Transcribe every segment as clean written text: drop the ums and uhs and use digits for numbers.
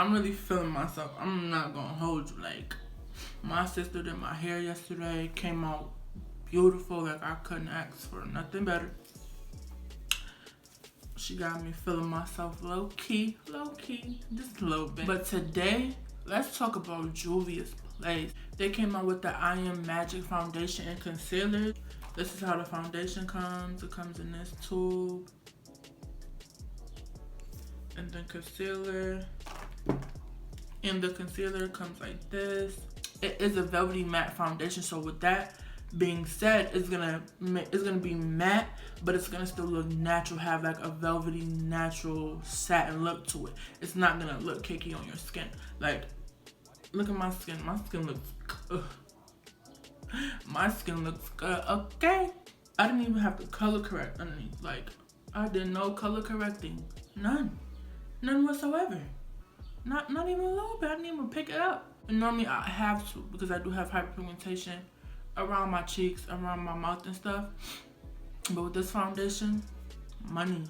I'm really feeling myself. I'm not gonna hold you. Like, my sister did my hair yesterday, came out beautiful. Like, I couldn't ask for nothing better. She got me feeling myself low key, just a little bit. But today, let's talk about Juvia's Place. They came out with the I Am Magic foundation and concealer. This is how the foundation comes. It comes in this tube. And then concealer. And the concealer comes like this. It is a velvety matte foundation, so with that being said, it's gonna be matte, but it's gonna still look natural, have like a velvety natural satin look to it. It's not gonna look cakey on your skin. Like, look at my skin. My skin looks good. My skin looks good. Okay, I didn't even have to color correct underneath. Like, I did no color correcting. None whatsoever. Not even a little bit. I didn't even pick it up. And normally I have to, because I do have hyperpigmentation around my cheeks, around my mouth and stuff. But with this foundation, money.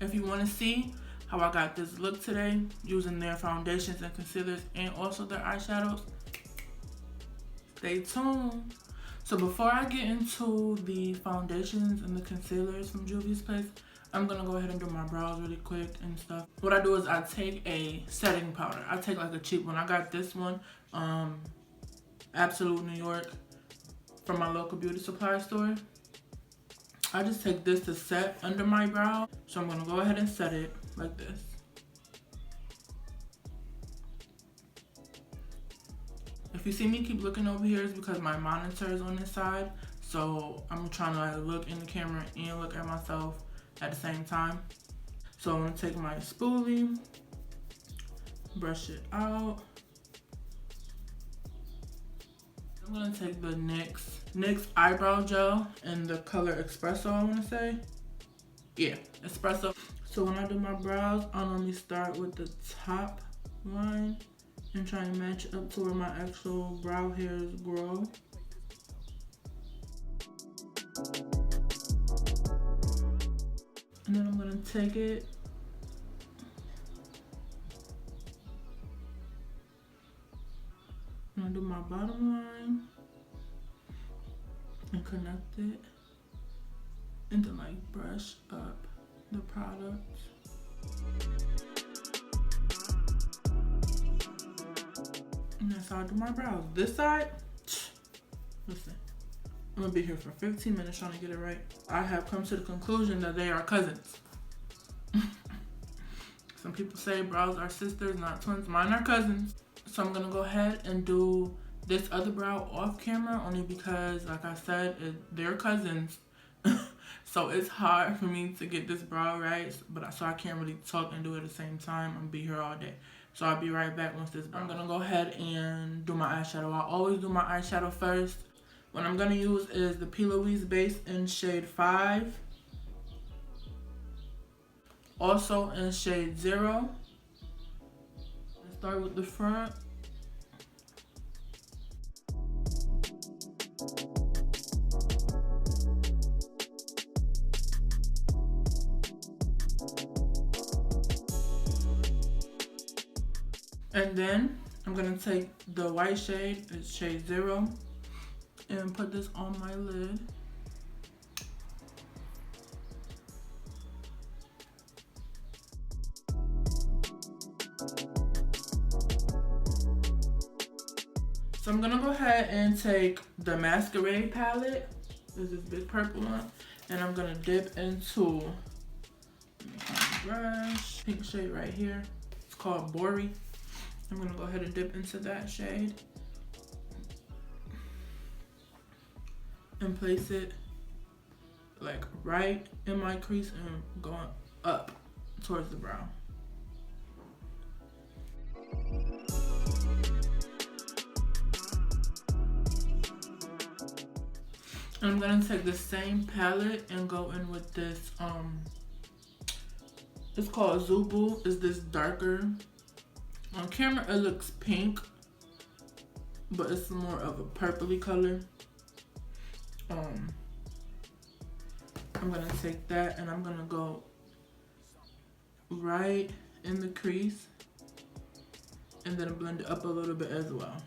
If you want to see how I got this look today, using their foundations and concealers and also their eyeshadows, stay tuned. So before I get into the foundations and the concealers from Juvia's Place, I'm gonna go ahead and do my brows really quick and stuff. What I do is I take a setting powder. I take like a cheap one. I got this one, Absolute New York, from my local beauty supply store. I just take this to set under my brow. So I'm gonna go ahead and set it like this. If you see me keep looking over here, it's because my monitor is on this side. So I'm trying to like look in the camera and look at myself at the same time. So I'm gonna take my spoolie, brush it out. I'm gonna take the NYX eyebrow gel in the color Espresso, I wanna say. Yeah, Espresso. So when I do my brows, I normally start with the top line and try and match it up to where my actual brow hairs grow. And then I'm gonna take it and I do my bottom line and connect it and then like brush up the product. And that's how I do my brows. This side, listen, I'm gonna be here for 15 minutes trying to get it right. I have come to the conclusion that they are cousins. Some people say brows are sisters, not twins. Mine are cousins. So I'm gonna go ahead and do this other brow off camera, only because, like I said, they're cousins. So it's hard for me to get this brow right, so I can't really talk and do it at the same time. I'm gonna be here all day. So I'll be right back once this. I'm gonna go ahead and do my eyeshadow. I always do my eyeshadow first. What I'm gonna use is the P. Louise base in shade 5. Also in shade 0. Let's start with the front. And then I'm gonna take the white shade, it's shade 0, and put this on my lid. So I'm gonna go ahead and take the Masquerade palette, there's this big purple one, and I'm gonna dip into brush, pink shade right here. It's called Bori. I'm gonna go ahead and dip into that shade and place it like right in my crease and going up towards the brow. And I'm gonna take the same palette and go in with this, it's called Zubu. It's this darker. On camera it looks pink, but it's more of a purpley color. I'm gonna take that and I'm gonna go right in the crease, and then blend it up a little bit as well.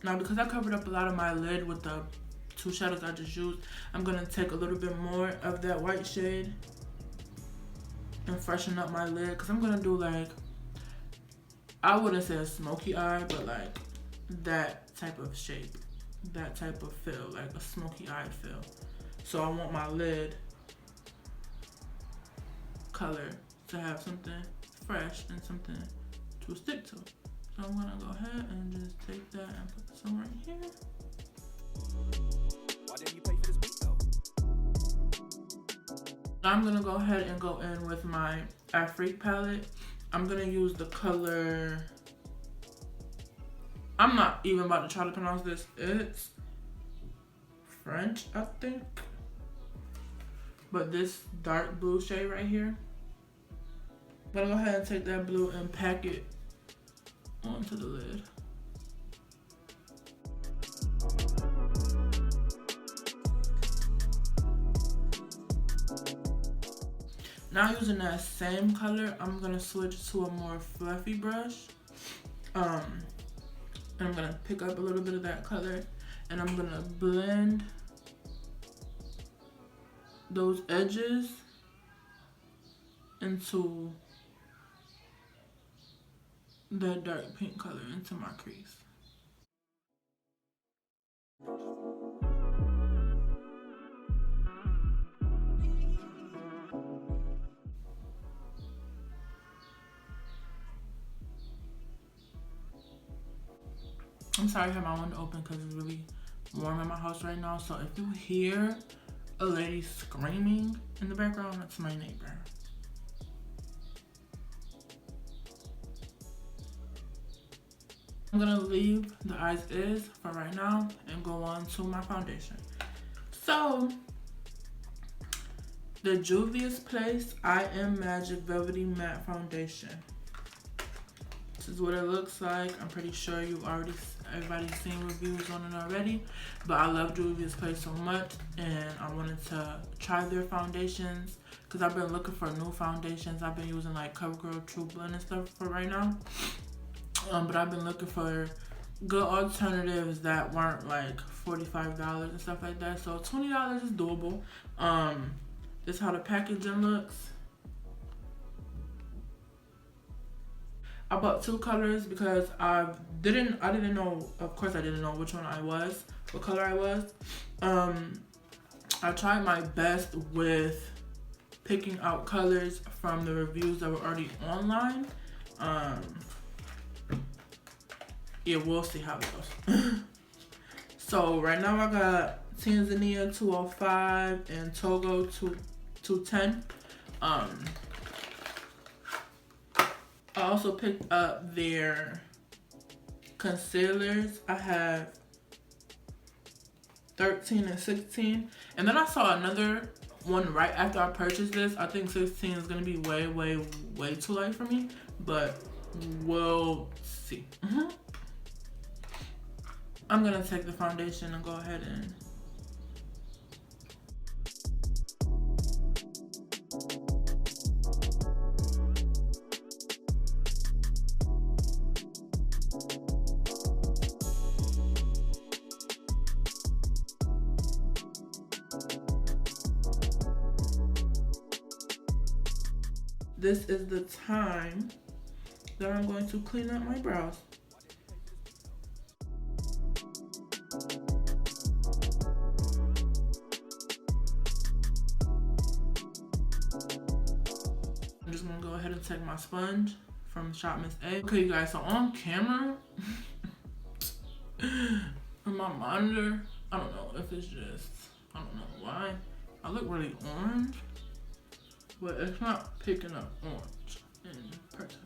Now because I covered up a lot of my lid with the two shadows I just used, I'm gonna take a little bit more of that white shade and freshen up my lid, because I'm gonna do like, I wouldn't say a smoky eye, but like that type of shape, that type of feel, like a smoky eye feel. So I want my lid color to have something fresh and something to stick to. So I'm gonna go ahead and just take that and put some right here. Why didn't you pay for this beat though? I'm gonna go ahead and go in with my Afrique palette. I'm gonna use the color, I'm not even about to try to pronounce this. It's French, I think. But this dark blue shade right here, I'm gonna go ahead and take that blue and pack it onto the lid. Now using that same color, I'm gonna switch to a more fluffy brush. And I'm gonna pick up a little bit of that color, and I'm gonna blend those edges into that dark pink color into my crease. I'm sorry I have my window open because it's really warm in my house right now. So if you hear a lady screaming in the background, that's my neighbor. I'm gonna leave the eyes is for right now and go on to my foundation. So the Juvias Place I Am Magic Velvety Matte Foundation. This is what it looks like. I'm pretty sure everybody's seen reviews on it already, but I love Juvia's Place so much, and I wanted to try their foundations because I've been looking for new foundations. I've been using like CoverGirl True Blend and stuff for right now, but I've been looking for good alternatives that weren't like $45 and stuff like that. So $20 is doable. This is how the packaging looks. I bought two colors because I didn't know, of course I didn't know which one what color I was. I tried my best with picking out colors from the reviews that were already online. Yeah, we'll see how it goes. So right now I got Tanzania 205 and Togo 210. I also picked up their concealers. I have 13 and 16. And then I saw another one right after I purchased this. I think 16 is going to be way too light for me. But we'll see. I'm going to take the foundation and go ahead and... This is the time that I'm going to clean up my brows. I'm just gonna go ahead and take my sponge from Shop Miss A. Okay, you guys, so on camera, on my monitor, I don't know if it's just, I don't know why, I look really orange. But it's not picking up orange in person,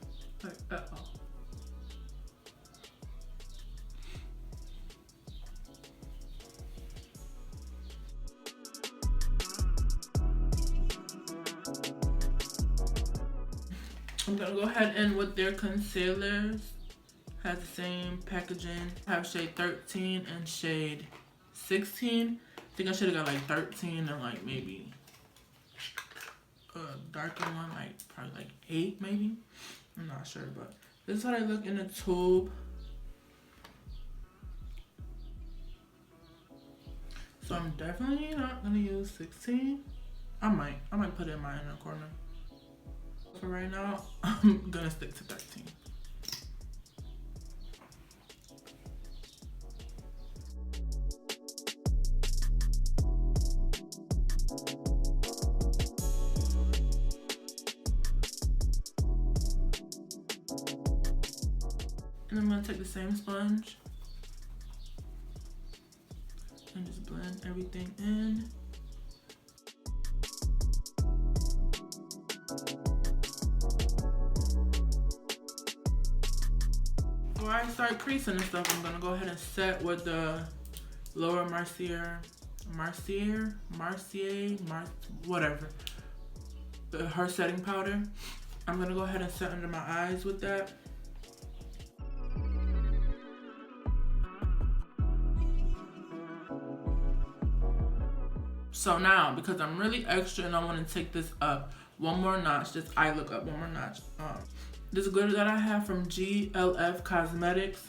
like at all. I'm gonna go ahead and with their concealers, Has the same packaging. I have shade 13 and shade 16. I think I should have got like 13 and like maybe a darker one, like probably like 8 maybe. I'm not sure, but this is how they look in the tube. So I'm definitely not gonna use 16. I might put it in my inner corner. For right now, I'm gonna stick to 13. And I'm gonna take the same sponge and just blend everything in. Before I start creasing and stuff, I'm gonna go ahead and set with the Laura Mercier, whatever. Her setting powder. I'm gonna go ahead and set under my eyes with that. So now, because I'm really extra and I want to take this up one more notch, this eye look up one more notch. This glitter that I have from GLF Cosmetics.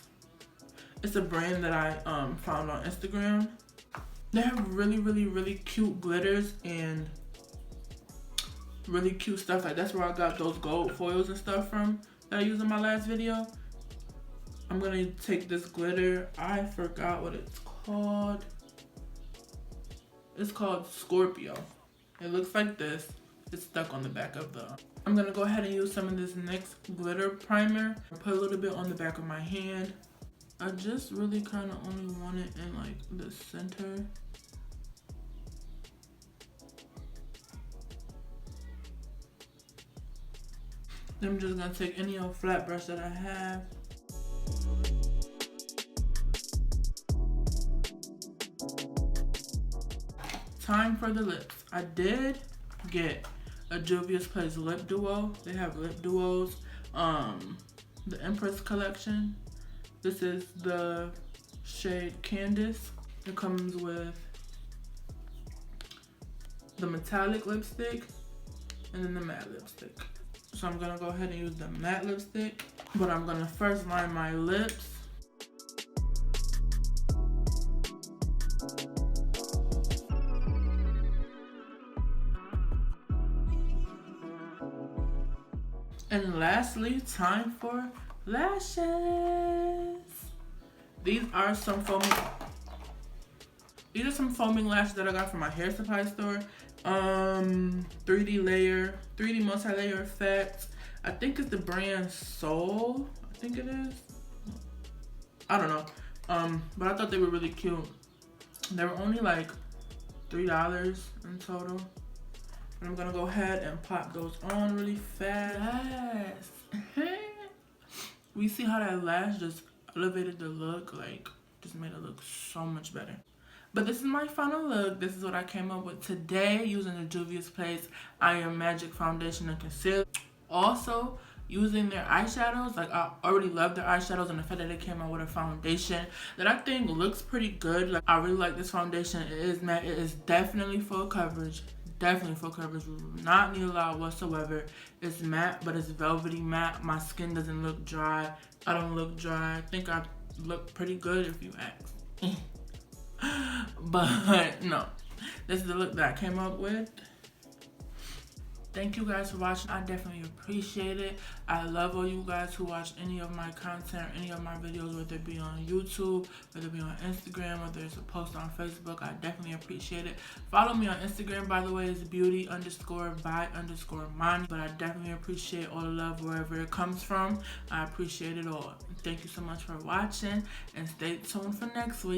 It's a brand that I found on Instagram. They have really cute glitters and really cute stuff. Like that's where I got those gold foils and stuff from that I used in my last video. I'm gonna take this glitter. I forgot what it's called. It's called Scorpio. It looks like this. It's stuck on the back of the... I'm gonna go ahead and use some of this NYX glitter primer. I'll put a little bit on the back of my hand. I just really kind of only want it in like the center. Then I'm just gonna take any old flat brush that I have. Time for the lips. I did get a Juvias Place lip duo. They have lip duos. The Empress collection. This is the shade Candice. It comes with the metallic lipstick and then the matte lipstick. So I'm gonna go ahead and use the matte lipstick, but I'm gonna first line my lips. And lastly, time for lashes. These are some foaming lashes that I got from my hair supply store. 3D multi-layer effect. I think it's the brand Soul. I think it is. I don't know. But I thought they were really cute. They were only like $3 in total. And I'm gonna go ahead and pop those on really fast. We see how that lash just elevated the look, like just made it look so much better. But this is my final look. This is what I came up with today using the Juvias Place Iron Magic Foundation and Concealer. Also, using their eyeshadows. Like, I already love their eyeshadows, and the fact that they came out with a foundation that I think looks pretty good. Like, I really like this foundation. It is matte. It is definitely full coverage. Definitely full coverage. We do not need a lot whatsoever. It's matte, but it's velvety matte. My skin doesn't look dry. I don't look dry. I think I look pretty good if you ask. But no, this is the look that I came up with. Thank you guys for watching. I definitely appreciate it. I love all you guys who watch any of my content, any of my videos, whether it be on YouTube, whether it be on Instagram, whether it's a post on Facebook. I definitely appreciate it. Follow me on Instagram, by the way, it's beauty_by_Mani. But I definitely appreciate all the love wherever it comes from. I appreciate it all. Thank you so much for watching, and stay tuned for next week.